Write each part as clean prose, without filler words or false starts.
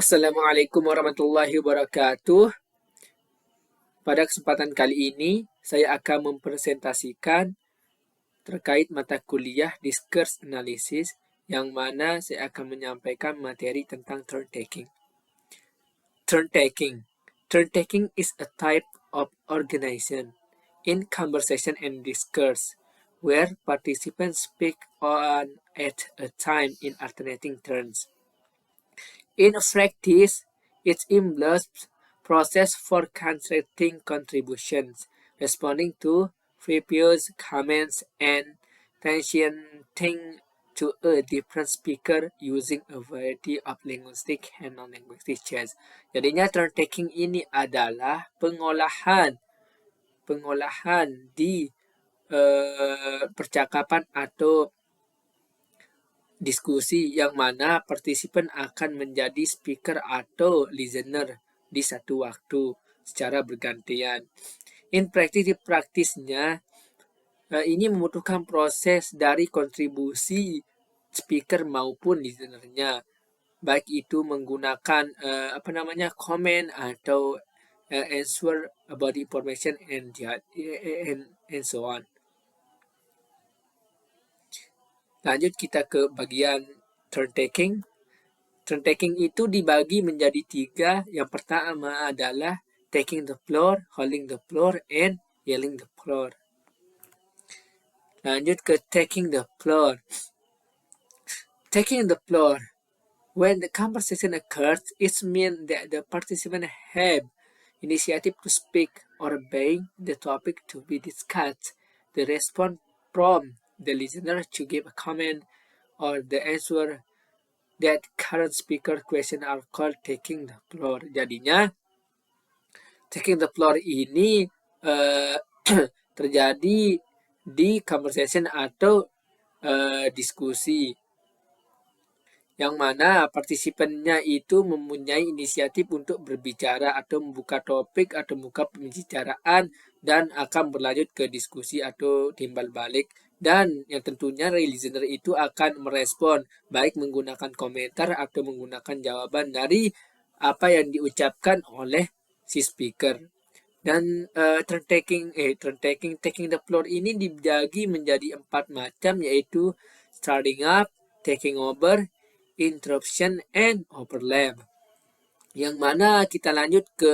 Assalamualaikum warahmatullahi wabarakatuh. Pada kesempatan kali ini, saya akan mempresentasikan terkait mata kuliah Discourse Analysis, yang mana saya akan menyampaikan materi tentang turn taking. Turn taking. Turn taking is a type of organization in conversation and discourse where participants speak on at a time in alternating turns. In practice, it involves process for constructing contributions, responding to previous comments, and transitioning to a different speaker using a variety of linguistic and non-linguistic chairs. Jadinya turn taking ini adalah pengolahan di percakapan atau diskusi yang mana partisipan akan menjadi speaker atau listener di satu waktu secara bergantian. In practice, di praktisnya ini membutuhkan proses dari kontribusi speaker maupun listenernya, baik itu menggunakan comment atau answer about information and so on. Lanjut kita ke bagian turn taking. Turn taking itu dibagi menjadi 3. Yang pertama adalah taking the floor, holding the floor, and yelling the floor. Lanjut ke taking the floor. Taking the floor. When the conversation occurs, it means that the participants have initiative to speak or obeying the topic to be discussed. The response from the listener to give a comment or the answer that current speaker question are called taking the floor. Jadinya taking the floor ini terjadi di conversation atau diskusi yang mana partisipannya itu mempunyai inisiatif untuk berbicara atau membuka topik atau membuka pembicaraan dan akan berlanjut ke diskusi atau timbal balik, dan yang tentunya listener itu akan merespon baik menggunakan komentar atau menggunakan jawaban dari apa yang diucapkan oleh si speaker. Dan taking the floor ini dibagi menjadi 4 macam, yaitu starting up, taking over, interruption, and overlap. Yang mana kita lanjut ke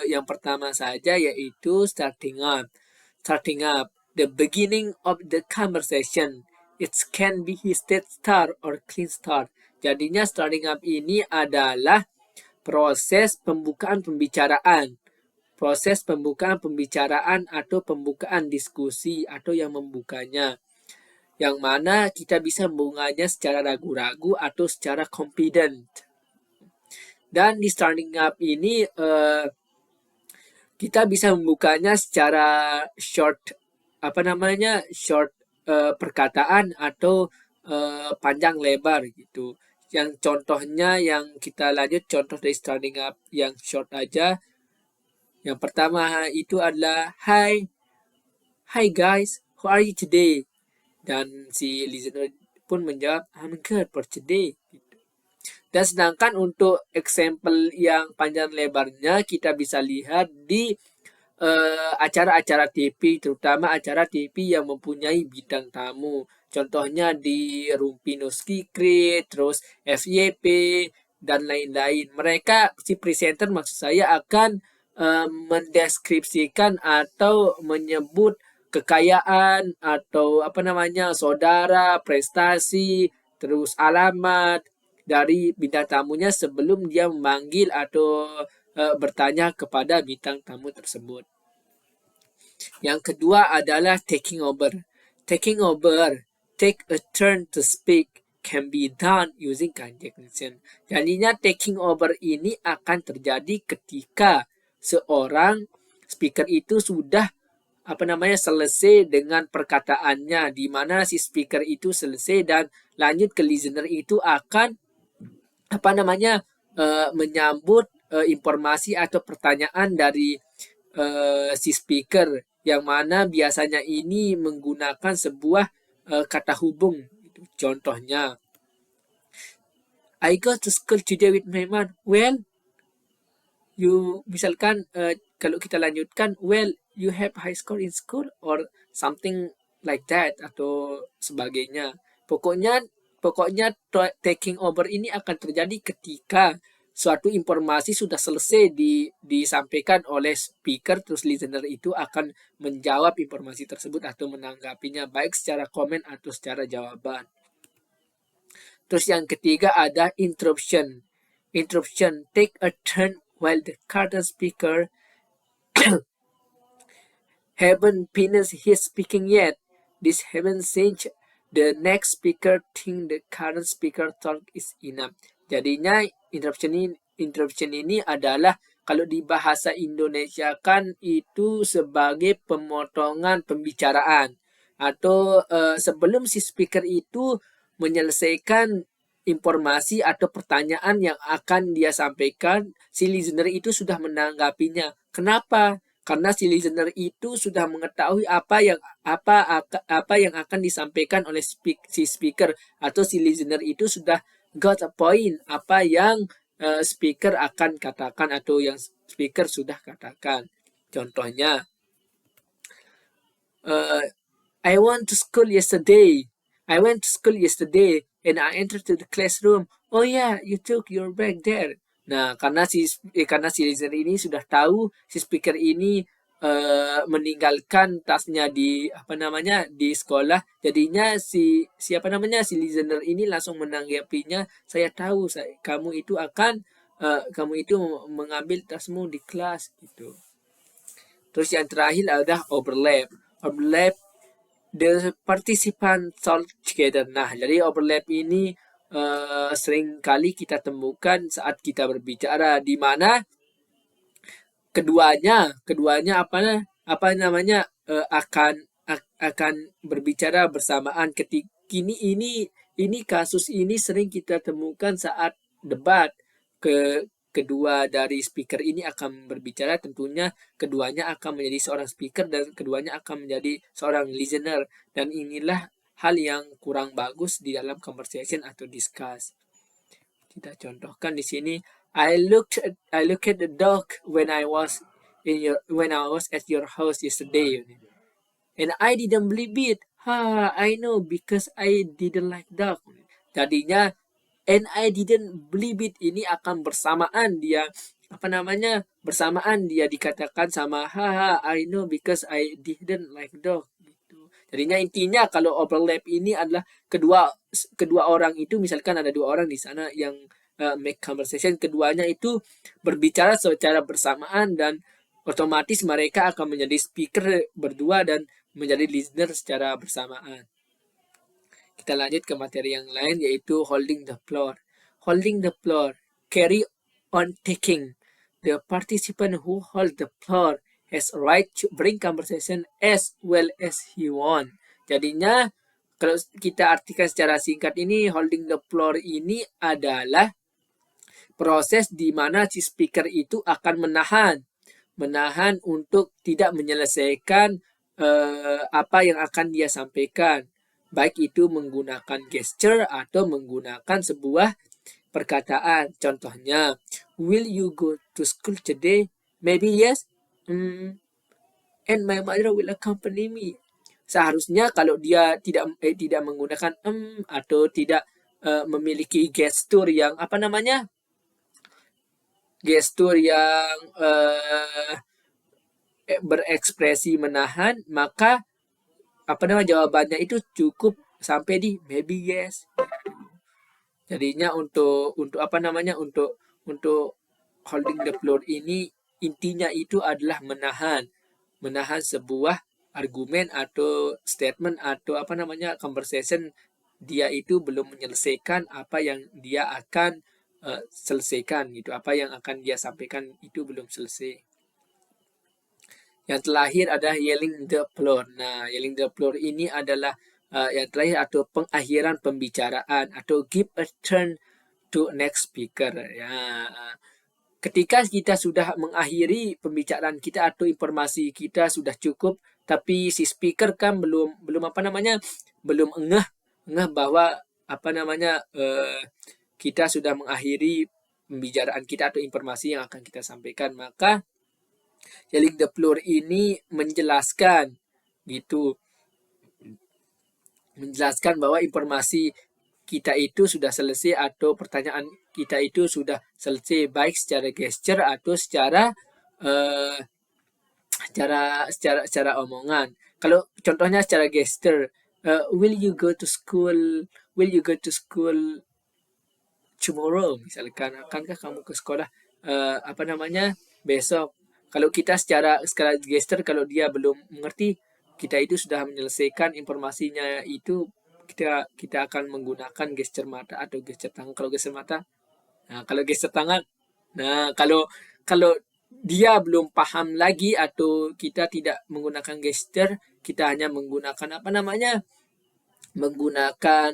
yang pertama saja, yaitu starting up. Starting up, the beginning of the conversation. It can be heated start or clean start. Jadinya starting up ini adalah proses pembukaan pembicaraan. Proses pembukaan pembicaraan atau pembukaan diskusi atau yang membukanya, yang mana kita bisa membukanya secara ragu-ragu atau secara confident. Dan di starting up ini kita bisa membukanya secara short perkataan atau panjang lebar gitu. Yang contohnya yang kita lanjut contoh dari starting up yang short aja. Yang pertama itu adalah Hi guys, how are you today? Dan si listener pun menjawab, I'm good for today. Dan sedangkan untuk example yang panjang lebarnya kita bisa lihat di acara-acara TV, terutama acara TV yang mempunyai bintang tamu. Contohnya di Rumpi Nuskikrit, terus FYP, dan lain-lain. Mereka, si presenter maksud saya, akan mendeskripsikan atau menyebut kekayaan atau saudara, prestasi, terus alamat dari bintang tamunya sebelum dia memanggil atau bertanya kepada bintang tamu tersebut. Yang kedua adalah taking over. Taking over, take a turn to speak, can be done using conjunction. Jadinya taking over ini akan terjadi ketika seorang speaker itu sudah selesai dengan perkataannya, di mana si speaker itu selesai dan lanjut ke listener itu akan menyambut informasi atau pertanyaan dari si speaker, yang mana biasanya ini menggunakan sebuah kata hubung. Contohnya, I go to school today with my mom. Well, you misalkan kalau kita lanjutkan, well, you have high score in school or something like that atau sebagainya. Pokoknya taking over ini akan terjadi ketika suatu informasi sudah selesai disampaikan oleh speaker, terus listener itu akan menjawab informasi tersebut atau menanggapinya baik secara komen atau secara jawaban. Terus yang ketiga ada interruption. Interruption, take a turn while the current speaker haven't finished his speaking yet. This happens since the next speaker think the current speaker talk is enough. Jadinya interruption ini adalah kalau di bahasa Indonesia kan itu sebagai pemotongan pembicaraan atau sebelum si speaker itu menyelesaikan informasi atau pertanyaan yang akan dia sampaikan, si listener itu sudah menanggapinya. Kenapa? Karena si listener itu sudah mengetahui apa yang akan disampaikan oleh si speaker, atau si listener itu sudah got a point apa yang speaker akan katakan atau yang speaker sudah katakan. Contohnya, I went to school yesterday and I entered to the classroom. Oh yeah, you took your break there. Nah, karena si listener ini sudah tahu si speaker ini meninggalkan tasnya di sekolah, jadinya si listener ini langsung menanggapinya, saya tahu kamu itu mengambil tasmu di kelas gitu. Terus yang terakhir adalah overlap. The participant talk together. Nah, jadi overlap ini sering kali kita temukan saat kita berbicara, di mana keduanya akan berbicara bersamaan. Ini kasus ini sering kita temukan saat debat. Kedua dari speaker ini akan berbicara, tentunya keduanya akan menjadi seorang speaker dan keduanya akan menjadi seorang listener, dan inilah hal yang kurang bagus di dalam conversation atau discuss. Kita contohkan di sini, I looked at the dog when I was at your house yesterday, and I didn't believe it. I know because I didn't like dog. Jadinya and I didn't believe it ini akan bersamaan dia dikatakan sama I know because I didn't like dog gitu. Jadinya intinya kalau overlap ini adalah kedua orang itu, misalkan ada dua orang di sana yang make conversation, keduanya itu berbicara secara bersamaan dan otomatis mereka akan menjadi speaker berdua dan menjadi listener secara bersamaan. Kita lanjut ke materi yang lain, yaitu holding the floor. Holding the floor, carry on taking. The participant who hold the floor has a right to bring conversation as well as he want. Jadinya kalau kita artikan secara singkat ini, holding the floor ini adalah proses di mana si speaker itu akan menahan untuk tidak menyelesaikan apa yang akan dia sampaikan, baik itu menggunakan gesture atau menggunakan sebuah perkataan. Contohnya, will you go to school today? Maybe yes. And my mother will accompany me. Seharusnya kalau dia tidak menggunakan atau tidak memiliki gestur yang gestur yang berekspresi menahan, maka jawabannya itu cukup sampai di maybe yes. Jadinya untuk holding the floor ini intinya itu adalah menahan sebuah argumen atau statement atau conversation, dia itu belum menyelesaikan apa yang dia akan selesaikan gitu, apa yang akan dia sampaikan itu belum selesai. Yang terakhir adalah yelling the floor. Nah, yelling the floor ini adalah yang terakhir atau pengakhiran pembicaraan atau give a turn to next speaker. Ya, ketika kita sudah mengakhiri pembicaraan kita atau informasi kita sudah cukup, tapi si speaker kan belum engah bahwa kita sudah mengakhiri pembicaraan kita atau informasi yang akan kita sampaikan. Maka yelling the floor ini menjelaskan gitu, menjelaskan bahwa informasi kita itu sudah selesai atau pertanyaan kita itu sudah selesai, baik secara gesture atau secara secara omongan. Kalau contohnya secara gesture, will you go to school? Will you go to school tomorrow? Misalkan, akankah kamu ke sekolah besok? Kalau kita secara gesture, kalau dia belum mengerti, kita itu sudah menyelesaikan informasinya itu, kita akan menggunakan gesture mata atau gesture tangan. Kalau gesture mata, kalau gesture tangan, kalau dia belum paham lagi atau kita tidak menggunakan gesture, kita hanya menggunakan menggunakan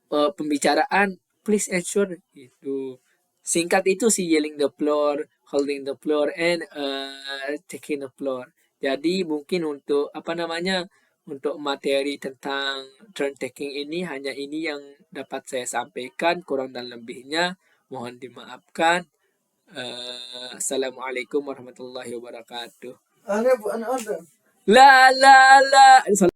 pembicaraan, please ensure itu. Singkat itu sih, yelling the floor, holding the floor, and taking the floor. Jadi mungkin untuk untuk materi tentang turn taking ini, hanya ini yang dapat saya sampaikan. Kurang dan lebihnya mohon dimaafkan. Assalamualaikum warahmatullahi wabarakatuh. La la la.